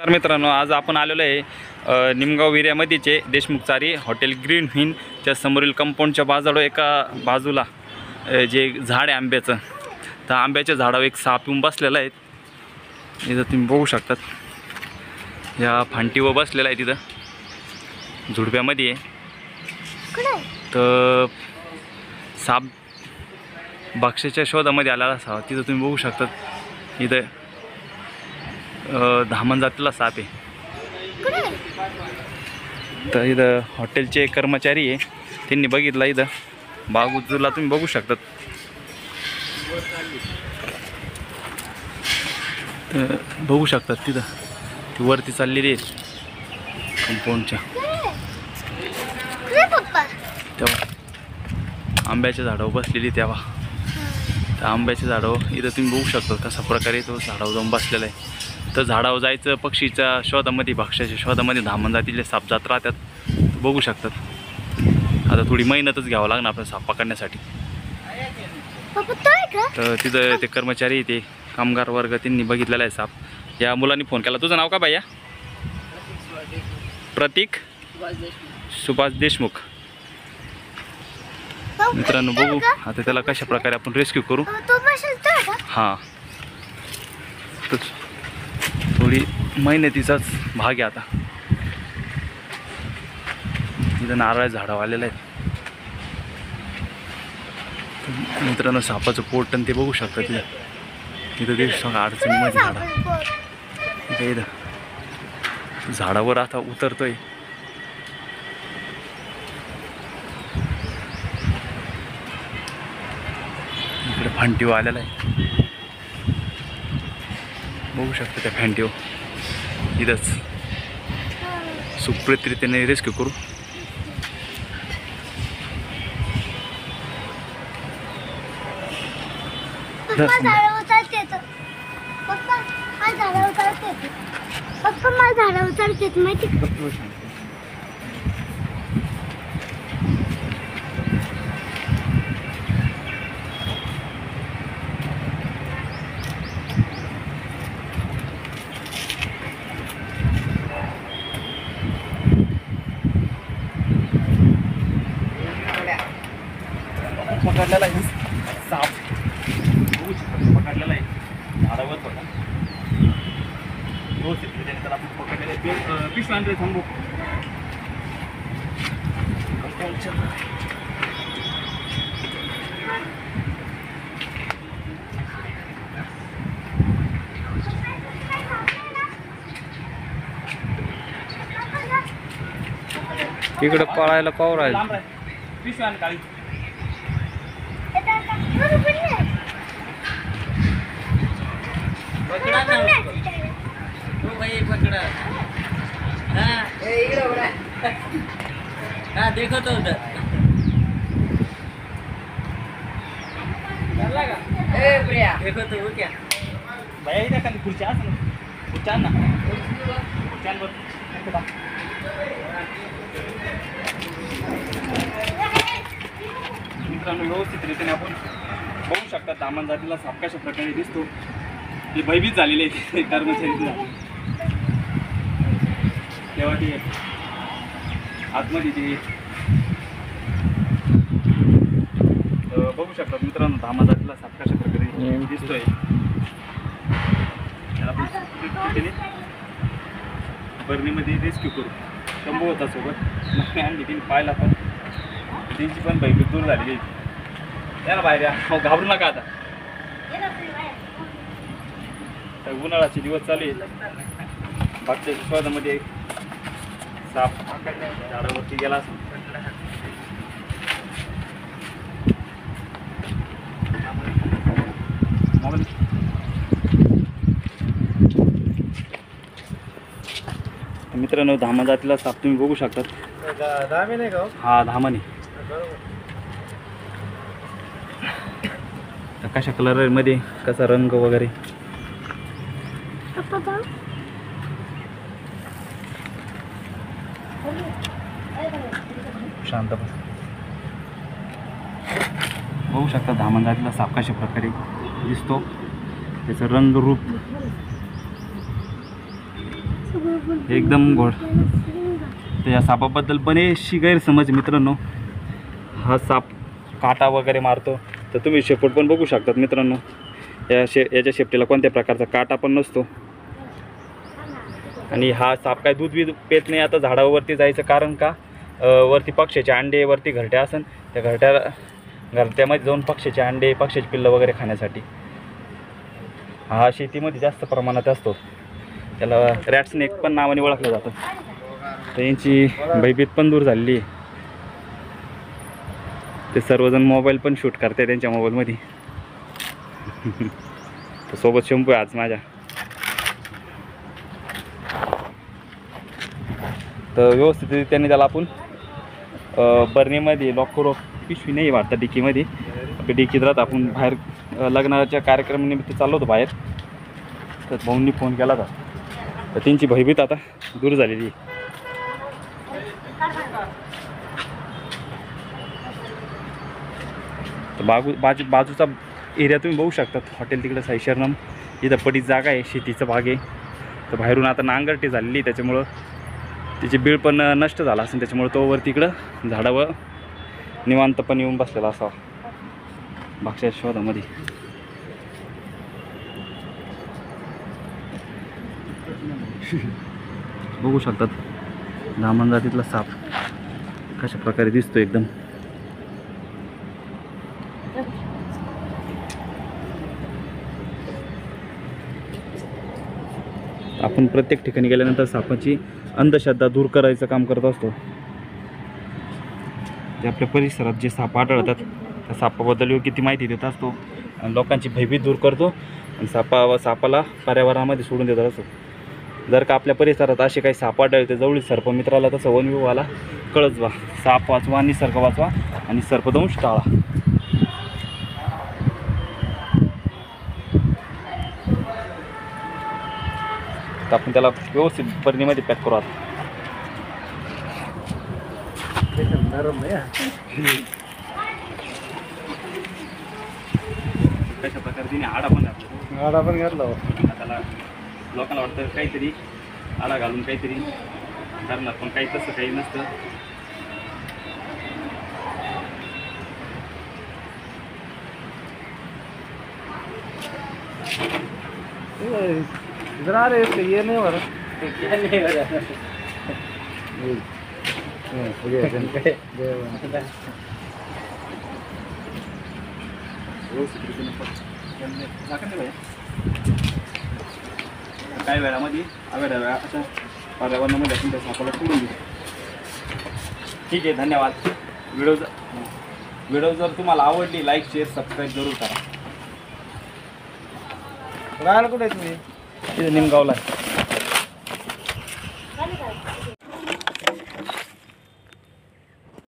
नमस्कार मित्रांनो, आज आपण आलेलो आहे निमगाव एरियामध्येचे देशमुख चारी हॉटेल ग्रीन व्हीनच्या समोरील कंपाऊंडच्या बाजूला एका बाजूला जे झाड आहे आंब्याचं, तर आंब्याच्या झाडावर एक साप येऊन बसलेला आहे. इथं तुम्ही बघू शकतात, या फांटीवर बसलेला आहे. तिथं झुडप्यामध्ये आहे. तर साप भक्ष्याच्या शोधामध्ये आलेला असावा. तिथं तुम्ही बघू शकतात, इथं धामण जातीला साप आहे. तर इथं हॉटेलचे कर्मचारी आहे, त्यांनी बघितला. इथं बाजूला तुम्ही बघू शकतात. तर बघू शकतात तिथं ती वरती चाललेली आहे कंपाऊंडच्या. तेव्हा आंब्याच्या झाडावर बसलेली. तेव्हा त्या आंब्याच्या झाडावर इथं तुम्ही बघू शकता कशा प्रकारे तो झाडावर जाऊन बसलेला आहे. तर झाडावर जायचं पक्षीच्या शोधामध्ये, भक्ष्याच्या शोधामध्ये धामण जातीले साप जात राहतात. बघू शकतात. आता थोडी मेहनतच घ्यावं लागणार आपल्याला साप पकडण्यासाठी. तर तिथं ते कर्मचारी, ते कामगार वर्ग, त्यांनी बघितलेला आहे साप. या मुलांनी फोन केला. तुझं नाव का भैया? प्रतीक सुभाष देशमुख. मित्रांनो बघू आता त्याला कशा प्रकारे आपण रेस्क्यू करू. हां, थोडी मेहनतीचाच भाग आहे. आता तिथं नारळ झाडं आलेलं आहे. मित्रांनो सापाचं पोट आणि ते बघू शकता. तिथं ते सगळं अडचणीमध्ये झाडं. इथं झाडावर आता उतरतोय. इकडे फांटीवर आलेला आहे. बघू शकता त्या फॅन्टीवर. इथंच सुप्रतिरीतीने रेस्क्यू करू. पकडलेला आहे साप. बघू शकतो पकडलेला आहे झाडावर होता. व्यवस्थित त्याने त्याला आपण पकडलेलं आहे. पिशवी आणले थांबू. इकडे पळायला पावर आहे. पिशवी आण काळी. पकड़ा ना उसको। तो भाई पकड़ा। हाँ हाँ देखो तो उधर देखो तो वो क्या भैया इधर खाली खुर्च्या ना, खुर्च्या ना, खुर्च्यांवर मित्रांनो व्यवस्थितरीतीने आपण बघू शकता धामण जातीला साप कशा प्रकारे दिसतो. ते भयभीत झालेले आहेत कर्मचारी. तेव्हा ते आतमध्ये ते बघू शकतात. मित्रांनो धामण जातीला साप कशा प्रकारे दिसतोय. बर्नीमध्ये रेस्क्यू करू. शंभू होता सोबत आणली. तिने पाहिला पण त्यांची पण भयभीत दूर झालेली. त्याला बाहेर या, घाबरू नका. आता उन्हाळ्याचे दिवस चालू आहेत. भागच्या शोधामध्ये साप झाडावरती गेला असेल. मित्रांनो धामण जातीला साप तुम्ही बघू शकतात. हा धामण आहे. कशा कलर मध्ये, कसा रंग वगैरे. शांत बस. बघू शकता धामण जातीला साप कशा प्रकारे दिसतो. त्याचं रंग रूप एकदम गोड. तर या सापाबद्दल बरेचशी गैरसमज मित्रांनो. हा साप काटा वगैरे मारतो, तर तुम्ही शेपूट पण बघू शकतात मित्रांनो. याच्या शेपटीला कोणत्या प्रकारचा काटा पण नसतो. आणि हा साप काय दूध बीध पेत नाही. आता झाडावरती जायचं कारण का, वरती पक्ष्याचे अंडे, वरती घरट्या असन, त्या घरट्यामध्ये जाऊन पक्ष्याचे अंडे, पक्ष्याची पिल्लं वगैरे खाण्यासाठी. हा शेतीमध्ये जास्त प्रमाणात असतो. त्याला रॅट स्नेक पण नावाने ओळखलं जातं. तर यांची भयभीत पण दूर झालेली आहे. ते सर्वजण मोबाईल पण शूट करते त्यांच्या मोबाईलमध्ये. तर सोबत शंभू आहे आज माझ्या. तर व्यवस्थित त्याने त्याला आपण बरणीमध्ये लॉक करू. पिशवी नाही वाटतं डिकीमध्ये. आपल्या डिकीत राहत. आपण बाहेर लग्नाच्या कार्यक्रमानिमित्त चाललो होतो बाहेर. तर भाऊंनी फोन केला होता. तर त्यांची भयभीत आता दूर झालेली आहे. तर बाजूचा एरिया तुम्ही बघू शकतात. हॉटेल तिकडं साईशरणम. इथं पडीत जागा आहे, शेतीचा भाग आहे. तर बाहेरून आता नांगरटी झालेली आहे, त्याच्यामुळं तिची बीळ पण नष्ट झाला असेल. त्याच्यामुळं तो वर तिकडं झाडावर निवांत पण येऊन बसलेला असावा भाक्षाच्या शोधामध्ये. बघू शकतात दामण जातीतला साप कशा प्रकारे दिसतो एकदम. आपण प्रत्येक ठिकाणी गेल्यानंतर सापाची अंधश्रद्धा दूर करायचं काम करत असतो. ते आपल्या परिसरात जे साप आढळतात त्या सापाबद्दल योग्य ती माहिती देत असतो आणि लोकांची भयभीत दूर करतो आणि सापाला पर्यावरणामध्ये सोडून देत असतो. जर का आपल्या परिसरात असे काही साप आढळते, जवळील सर्पमित्राला तसं वन विभागाला कळत. साप वाचवा, निसर्ग वाचवा आणि सर्पदंश टाळा. तर आपण त्याला व्यवस्थित बरणीमध्ये पॅक करू. आता कशा प्रकारे तिने आडा पण घातला. त्याला लोकांना वाटतं काहीतरी आडा घालून काहीतरी करणार, पण काही तसं काही नसतं. जरा रे ये नहीं हो रहा. क्या नहीं हो रहा. काही वेळामध्ये वेळा अशा पर्यावरणामध्ये आपण त्या सापाला सोडून देऊ. ठीक आहे, धन्यवाद. व्हिडिओ जर तुम्हाला आवडली लाईक, शेअर, सबस्क्राईब जरूर करा. राहायला कुठे आहे तुम्ही? इथे निमगावला.